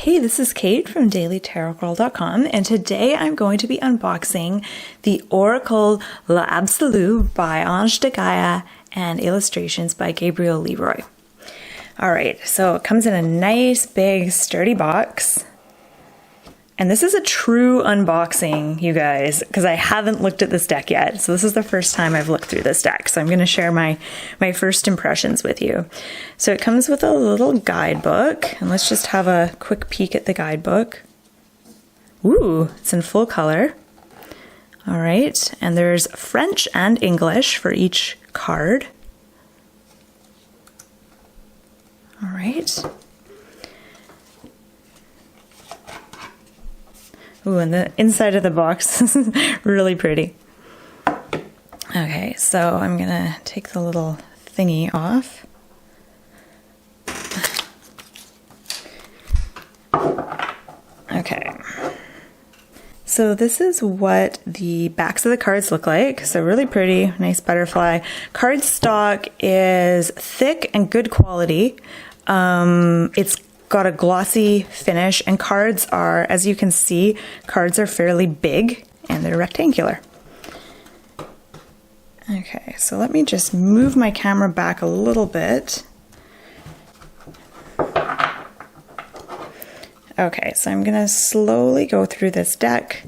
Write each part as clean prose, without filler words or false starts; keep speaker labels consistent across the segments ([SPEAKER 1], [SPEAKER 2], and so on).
[SPEAKER 1] Hey, this is Kate from dailytarotgirl.com, and today I'm going to be unboxing the Oracle L'Absolu by Ange de Gaia and illustrations by Gabriel Leroy. Alright, so it comes in a nice big sturdy box. And this is a true unboxing, you guys, because I haven't looked at this deck yet. So this is the first time I've looked through this deck. So I'm going to share my first impressions with you. So it comes with a little guidebook. And let's just have a quick peek at the guidebook. Ooh, it's in full color. All right. And there's French and English for each card. All right. Ooh, and the inside of the box is really pretty. Okay, so I'm gonna take the little thingy off. Okay. So this is what the backs of the cards look like. So really pretty, nice butterfly. Cardstock is thick and good quality. It's got a glossy finish, and cards are, as you can see, cards are fairly big and they're rectangular. Okay, so let me just move my camera back a little bit. Okay, so I'm gonna slowly go through this deck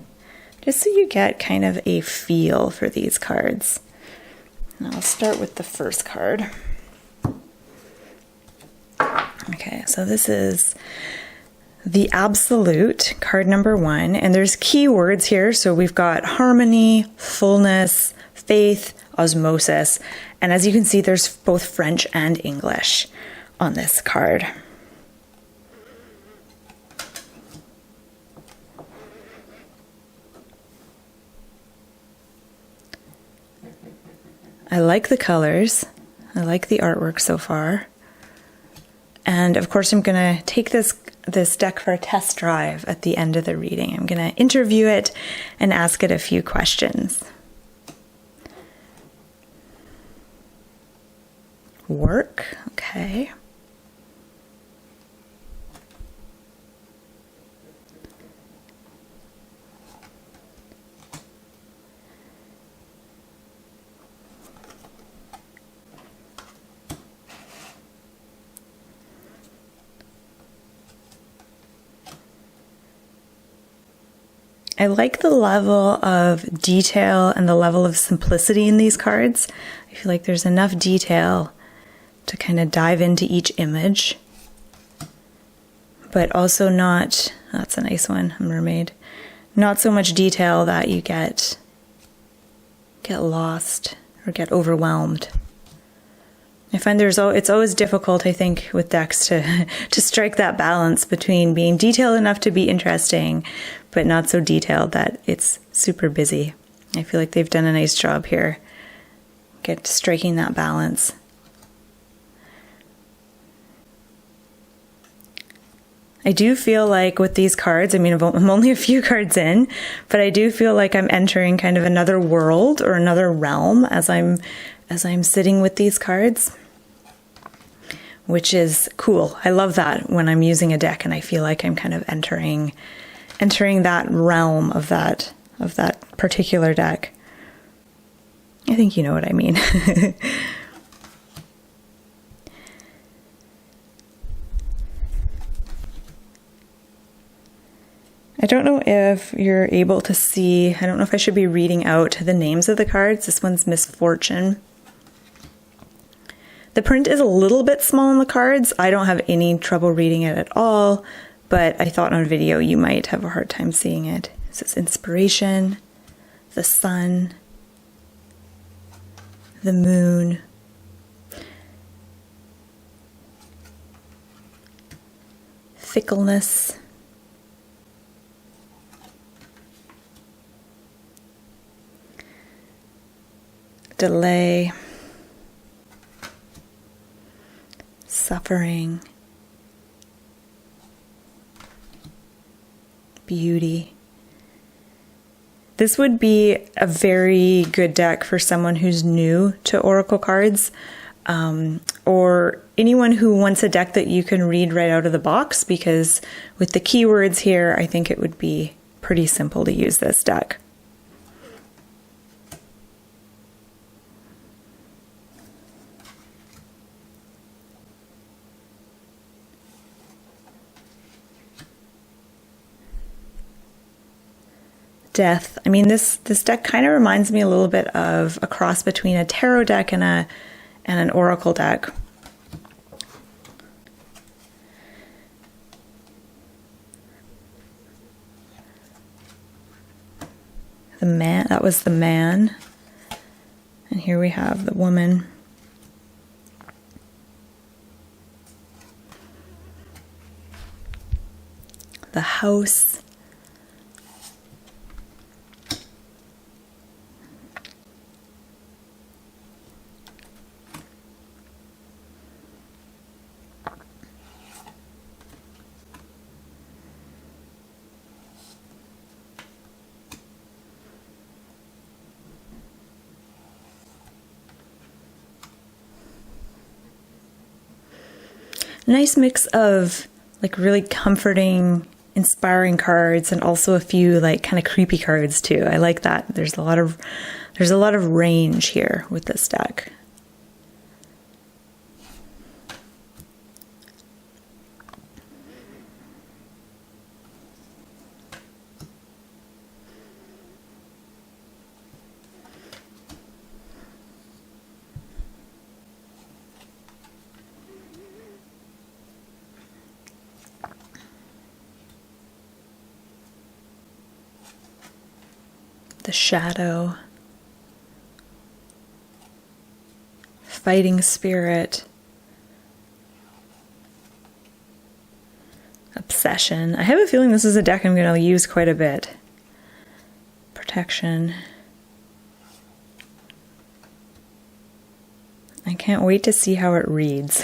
[SPEAKER 1] just so you get kind of a feel for these cards. And I'll start with the first card. Okay, so this is the Absolute, card number 1, and there's keywords here. So we've got harmony, fullness, faith, osmosis, and as you can see, there's both French and English on this card. I like the colors. I like the artwork so far. And of course, I'm going to take this deck for a test drive at the end of the reading. I'm going to interview it and ask it a few questions. Work, okay. I like the level of detail and the level of simplicity in these cards. I feel like there's enough detail to kind of dive into each image, but also not, that's a nice one, a mermaid, not so much detail that you get lost or get overwhelmed. I find it's always difficult, I think, with decks to strike that balance between being detailed enough to be interesting, but not so detailed that it's super busy. I feel like they've done a nice job here, striking that balance. I do feel like with these cards, I mean, I'm only a few cards in, but I do feel like I'm entering kind of another world or another realm as I'm sitting with these cards, which is cool. I love that when I'm using a deck and I feel like I'm kind of entering that realm of that particular deck. I think you know what I mean. I don't know if you're able to see, I don't know if I should be reading out the names of the cards. This one's Misfortune. The print is a little bit small on the cards. I don't have any trouble reading it at all, but I thought on video you might have a hard time seeing it. This is Inspiration, the Sun, the Moon, Fickleness, Delay, Suffering, Beauty. This would be a very good deck for someone who's new to Oracle cards. or anyone who wants a deck that you can read right out of the box, because with the keywords here, I think it would be pretty simple to use this deck. Death. I mean, this deck kind of reminds me a little bit of a cross between a tarot deck and an oracle deck. The man, that was the man. And here we have the woman. The house. Nice mix of like really comforting, inspiring cards, and also a few like kind of creepy cards too. I like that. There's a lot of range here with this deck. The shadow, fighting spirit, obsession. I have a feeling this is a deck I'm going to use quite a bit. Protection. I can't wait to see how it reads.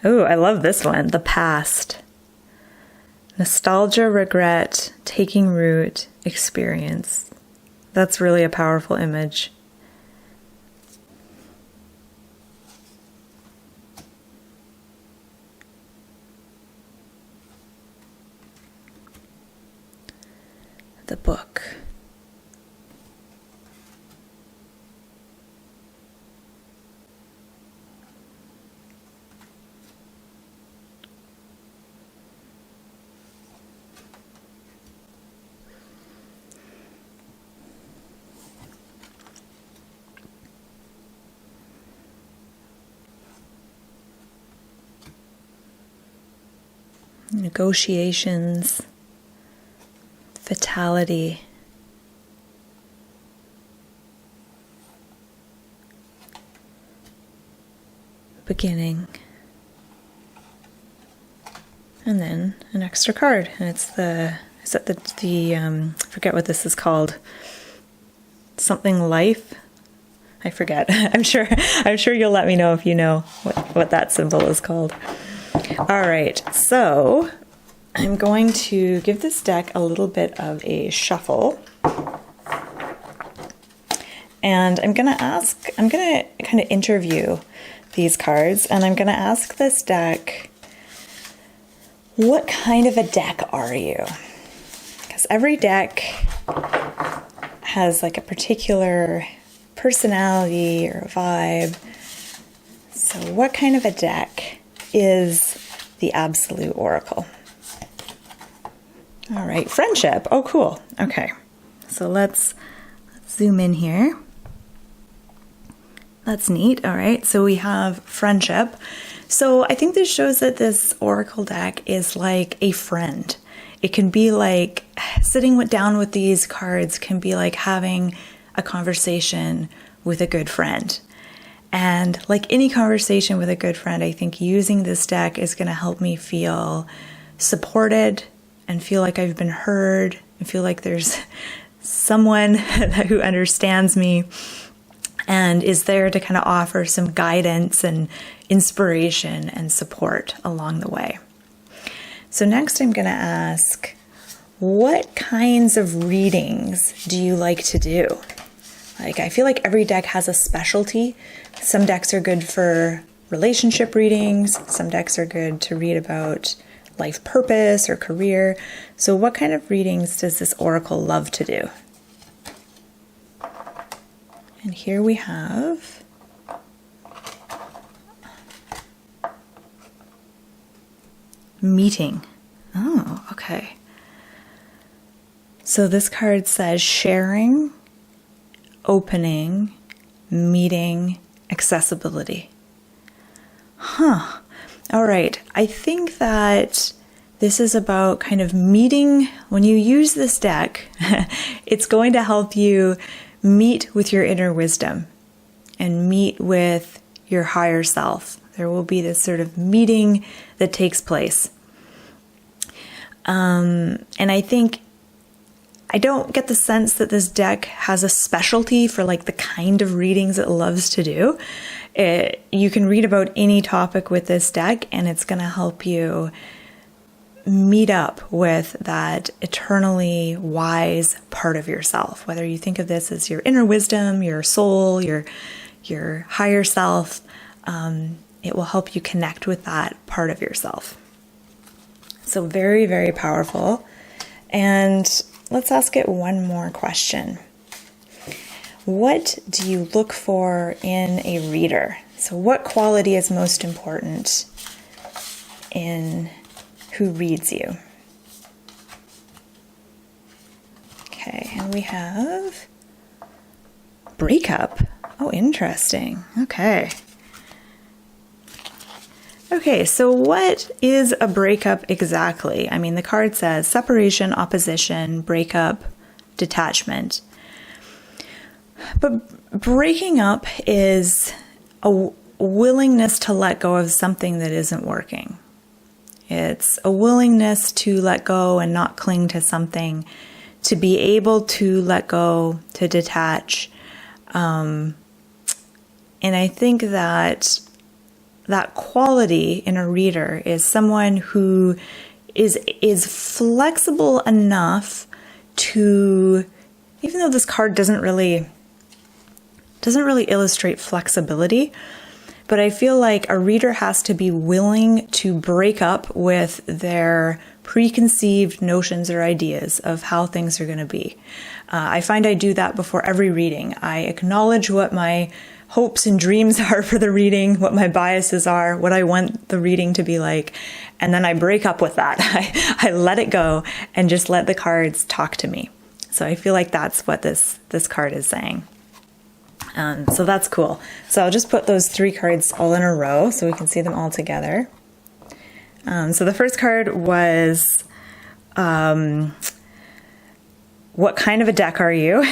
[SPEAKER 1] Oh, I love this one. The past. Nostalgia, regret, taking root, experience. That's really a powerful image. The book. Negotiations, fatality, beginning, and then an extra card, and it's I forget what this is called. Something life. I forget. I'm sure you'll let me know if you know what that symbol is called. All right, so I'm going to give this deck a little bit of a shuffle. And I'm going to kind of interview these cards, and I'm going to ask this deck, what kind of a deck are you? Because every deck has like a particular personality or a vibe. So what kind of a deck is the Absolute Oracle? All right, friendship. Oh, cool. Okay, so let's zoom in here. That's neat. All right, so we have friendship. So I think this shows that this Oracle deck is like a friend. It can be like sitting down with these cards can be like having a conversation with a good friend. And like any conversation with a good friend, I think using this deck is going to help me feel supported and feel like I've been heard and feel like there's someone who understands me and is there to kind of offer some guidance and inspiration and support along the way. So next I'm going to ask, what kinds of readings do you like to do? Like, I feel like every deck has a specialty. Some decks are good for relationship readings. Some decks are good to read about life purpose or career. So what kind of readings does this oracle love to do? And here we have meeting. Oh, okay. So this card says sharing, opening, meeting, accessibility. Huh. All right. I think that this is about kind of meeting. When you use this deck, it's going to help you meet with your inner wisdom and meet with your higher self. There will be this sort of meeting that takes place. And I think I don't get the sense that this deck has a specialty for like the kind of readings it loves to do. You can read about any topic with this deck, and it's going to help you meet up with that eternally wise part of yourself. Whether you think of this as your inner wisdom, your soul, your higher self, it will help you connect with that part of yourself. So very, very powerful. And let's ask it one more question. What do you look for in a reader? So what quality is most important in who reads you? Okay, and we have breakup. Oh, interesting. Okay. Okay, so what is a breakup exactly? I mean, the card says separation, opposition, breakup, detachment. But breaking up is a willingness to let go of something that isn't working. It's a willingness to let go and not cling to something, to be able to let go, to detach. And I think that quality in a reader is someone who is flexible enough to, even though this card doesn't really illustrate flexibility, but I feel like a reader has to be willing to break up with their preconceived notions or ideas of how things are going to be. I find I do that before every reading. I acknowledge what my hopes and dreams are for the reading, what my biases are, what I want the reading to be like, and then I break up with that. I let it go and just let the cards talk to me. So I feel like that's what this card is saying. So that's cool. So I'll just put those three cards all in a row so we can see them all together. So the first card was, what kind of a deck are you?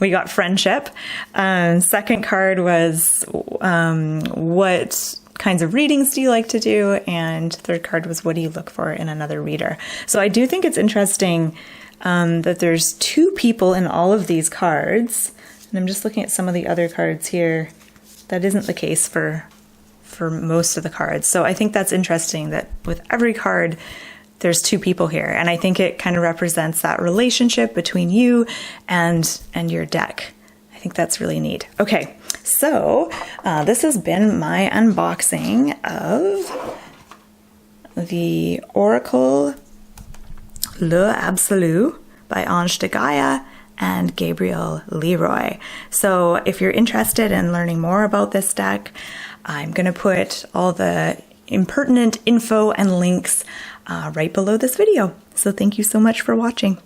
[SPEAKER 1] We got friendship. Second card was, what kinds of readings do you like to do? And third card was, what do you look for in another reader? So I do think it's interesting that there's two people in all of these cards. And I'm just looking at some of the other cards here. That isn't the case for most of the cards. So I think that's interesting that with every card, there's two people here. And I think it kind of represents that relationship between you and your deck. I think that's really neat. Okay, so this has been my unboxing of the Oracle Le Absolu by Ange de Gaia and Gabriel Leroy. So if you're interested in learning more about this deck, I'm going to put all the impertinent info and links right below this video. So thank you so much for watching.